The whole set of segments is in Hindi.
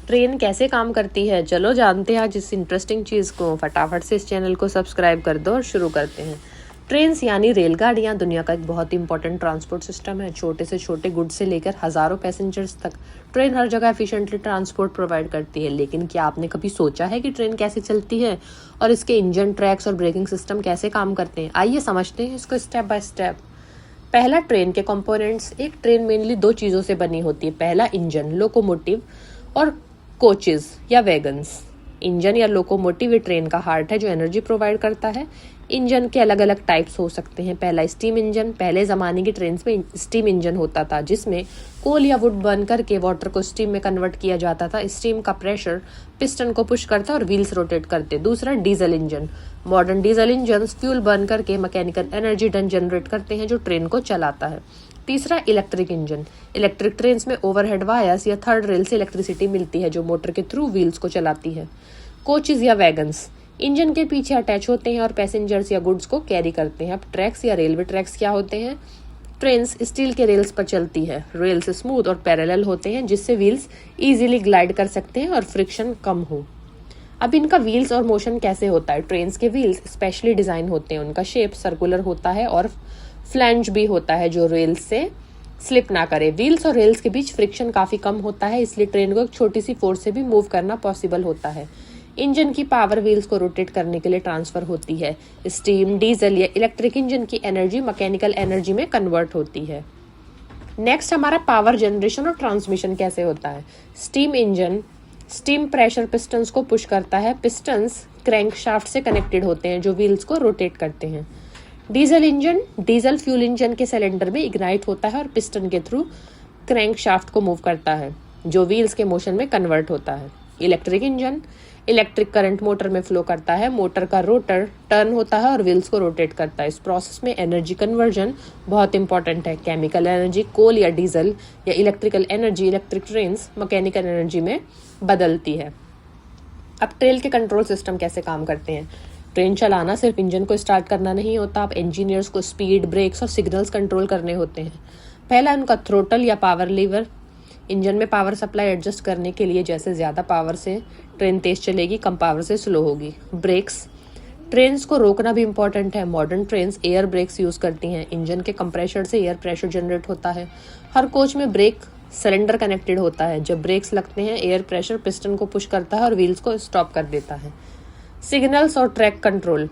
ट्रेन कैसे काम करती है, चलो जानते हैं आज इस इंटरेस्टिंग चीज़ को। फटाफट से इस चैनल को सब्सक्राइब कर दो और शुरू करते हैं। ट्रेन्स यानी रेलगाड़ियाँ दुनिया का एक बहुत इंपॉर्टेंट ट्रांसपोर्ट सिस्टम है। छोटे से छोटे गुड्स से लेकर हज़ारों पैसेंजर्स तक ट्रेन हर जगह एफिशिएंटली ट्रांसपोर्ट प्रोवाइड करती है। लेकिन क्या आपने कभी सोचा है कि ट्रेन कैसे चलती है और इसके इंजन, ट्रैक्स और ब्रेकिंग सिस्टम कैसे काम करते हैं? आइए समझते हैं इसको स्टेप बाय स्टेप। पहला, ट्रेन के कंपोनेंट्स। एक ट्रेन मेनली दो चीज़ों से बनी होती है। पहला, इंजन, लोकोमोटिव, और कोचेज या वैगन्स। इंजन या लोकोमोटिव ट्रेन का हार्ट है जो एनर्जी प्रोवाइड करता है। इंजन के अलग अलग टाइप्स हो सकते हैं। पहला, स्टीम इंजन। पहले ज़माने की ट्रेन में स्टीम इंजन होता था जिसमें कोल या वुड बर्न करके वाटर को स्टीम में कन्वर्ट किया जाता था। स्टीम का प्रेशर पिस्टन को पुश करता और व्हील्स रोटेट करते। दूसरा, diesel engine. Modern diesel engine fuel burn करके मैकेनिकल एनर्जी जनरेट करते हैं जो ट्रेन को चलाता है। तीसरा, इलेक्ट्रिक इंजन। इलेक्ट्रिक ट्रेन्स में ओवरहेड वायर्स या थर्ड रेल से इलेक्ट्रिसिटी मिलती है जो मोटर के थ्रू व्हील्स को चलाती है। कोचेज या वैगन्स इंजन के पीछे अटैच होते हैं और पैसेंजर्स या गुड्स को कैरी करते हैं। अब ट्रैक्स या रेलवे ट्रैक्स क्या होते हैं? ट्रेन्स स्टील के रेल्स पर चलती है। रेल्स स्मूथ और पैरेलल होते हैं जिससे व्हील्स इजीली ग्लाइड कर सकते हैं और फ्रिक्शन कम हो। अब इनका व्हील्स और मोशन कैसे होता है? ट्रेन्स के व्हील्स स्पेशली डिजाइन होते हैं। उनका शेप सर्कुलर होता है और फ्लैंज भी होता है जो रेल्स से स्लिप ना करे। व्हील्स और रेल्स के बीच फ्रिक्शन काफी कम होता है इसलिए ट्रेन को एक छोटी सी फोर्स से भी मूव करना पॉसिबल होता है। इंजन की पावर व्हील्स को रोटेट करने के लिए ट्रांसफर होती है। स्टीम, डीजल या इलेक्ट्रिक इंजन की एनर्जी मैकेनिकल एनर्जी में कन्वर्ट होती है। नेक्स्ट, हमारा पावर जनरेशन और ट्रांसमिशन कैसे होता है? Steam engine steam pressure pistons को पुश करता है। पिस्टन्स क्रैंक शाफ्ट से कनेक्टेड होते हैं जो व्हील्स को रोटेट करते हैं। Diesel engine diesel fuel engine के सिलेंडर में इग्नाइट होता है और पिस्टन के थ्रू क्रैंक शाफ्ट को मूव करता है जो व्हील्स के मोशन में कन्वर्ट होता है। Electric engine electric current motor में फ्लो करता है। मोटर का रोटर टर्न होता है और व्हील्स को रोटेट करता है। इस प्रोसेस में एनर्जी कन्वर्जन बहुत इंपॉर्टेंट है। केमिकल एनर्जी कोल या डीजल या electrical energy electric trains mechanical energy में बदलती है। अब ट्रेन के कंट्रोल सिस्टम कैसे काम करते हैं? ट्रेन चलाना सिर्फ इंजन को स्टार्ट करना नहीं होता। अब इंजीनियर्स को स्पीड, ब्रेक्स और सिग्नल्स कंट्रोल करने होते हैं। पहला, उनका थ्रोटल या पावर लीवर। इंजन में पावर सप्लाई एडजस्ट करने के लिए, जैसे ज़्यादा पावर से ट्रेन तेज चलेगी, कम पावर से स्लो होगी। ब्रेक्स ट्रेन्स को रोकना भी इम्पोर्टेंट है। Modern trains air brakes use करती हैं। इंजन के कंप्रेशर से एयर प्रेशर जनरेट होता है। हर कोच में ब्रेक सिलेंडर कनेक्टेड होता है। जब ब्रेक्स लगते हैं एयर प्रेशर पिस्टन को पुश करता है और व्हील्स को स्टॉप कर देता है। सिग्नल्स और ट्रैक कंट्रोल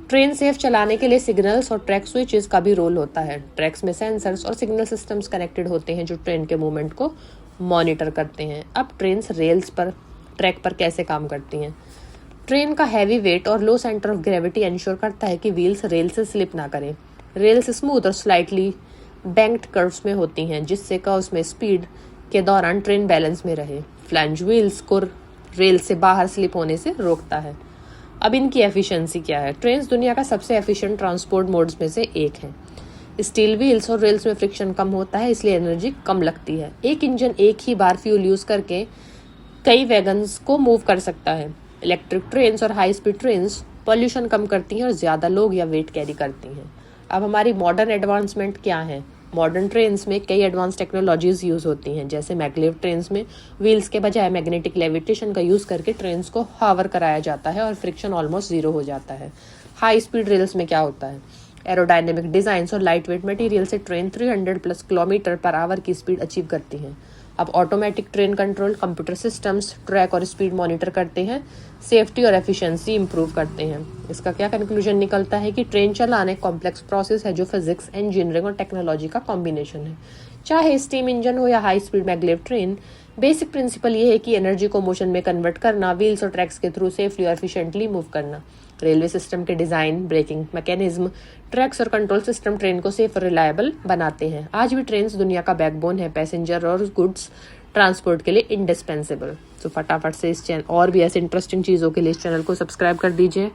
ट्रेन सेफ चलाने के लिए सिग्नल्स और ट्रैक स्विचेस का भी रोल होता है। ट्रैक्स में सेंसर्स और सिग्नल सिस्टम्स कनेक्टेड होते हैं जो ट्रेन के मूवमेंट को मॉनिटर करते हैं। अब ट्रेन्स रेल्स पर ट्रैक पर कैसे काम करती हैं? ट्रेन का हैवी वेट और लो सेंटर ऑफ ग्रेविटी इंश्योर करता है कि व्हील्स रेल से स्लिप ना करें। रेल्स स्मूथ और स्लाइटली बैंक्ड कर्व्स में होती हैं जिससे कर्व्स में स्पीड के दौरान ट्रेन बैलेंस में रहे। फ्लैंज व्हील्स को रेल से बाहर स्लिप होने से रोकता है। अब इनकी एफिशिएंसी क्या है? ट्रेन्स दुनिया का सबसे एफिशिएंट ट्रांसपोर्ट मोड्स में से एक है। स्टील व्हील्स और रेल्स में फ्रिक्शन कम होता है इसलिए एनर्जी कम लगती है। एक इंजन एक ही बार फ्यूल यूज करके कई वैगन्स को मूव कर सकता है। इलेक्ट्रिक ट्रेन्स और हाई स्पीड ट्रेन्स पॉल्यूशन कम करती हैं और ज़्यादा लोग या वेट कैरी करती हैं। अब हमारी मॉडर्न एडवांसमेंट क्या है? मॉडर्न ट्रेन्स में कई एडवांस टेक्नोलॉजीज यूज़ होती हैं। जैसे मैग्लेव ट्रेन्स में व्हील्स के बजाय मैग्नेटिक लेविटेशन का यूज़ करके ट्रेन्स को हावर कराया जाता है और फ्रिक्शन ऑलमोस्ट जीरो हो जाता है। हाई स्पीड रेल्स में क्या होता है? एरोडायनेमिक डिजाइंस और लाइट वेट मटेरियल से ट्रेन 300+ किलोमीटर पर आवर की स्पीड अचीव करती हैं। अब automatic train control computer systems track और स्पीड मॉनिटर करते हैं, सेफ्टी और एफिशिएंसी इंप्रूव करते हैं। इसका क्या कंक्लूजन निकलता है कि ट्रेन चलाना एक कॉम्प्लेक्स प्रोसेस है जो फिजिक्स, इंजीनियरिंग और टेक्नोलॉजी का कॉम्बिनेशन है। चाहे स्टीम इंजन हो या high speed maglev train, basic principle ये है कि एनर्जी को मोशन में कन्वर्ट करना, व्हील्स और ट्रैक्स के थ्रू सेफली और एफिशिएंटली मूव करना। रेलवे सिस्टम के डिजाइन, ब्रेकिंग मैकेनिज्म, ट्रैक्स और कंट्रोल सिस्टम ट्रेन को सेफ और रिलायबल बनाते हैं। आज भी ट्रेन दुनिया का बैकबोन है, पैसेंजर और गुड्स ट्रांसपोर्ट के लिए इंडिस्पेंसिबल। तो फटाफट से इस चैनल और भी ऐसे इंटरेस्टिंग चीज़ों के लिए इस चैनल को सब्सक्राइब कर दीजिए।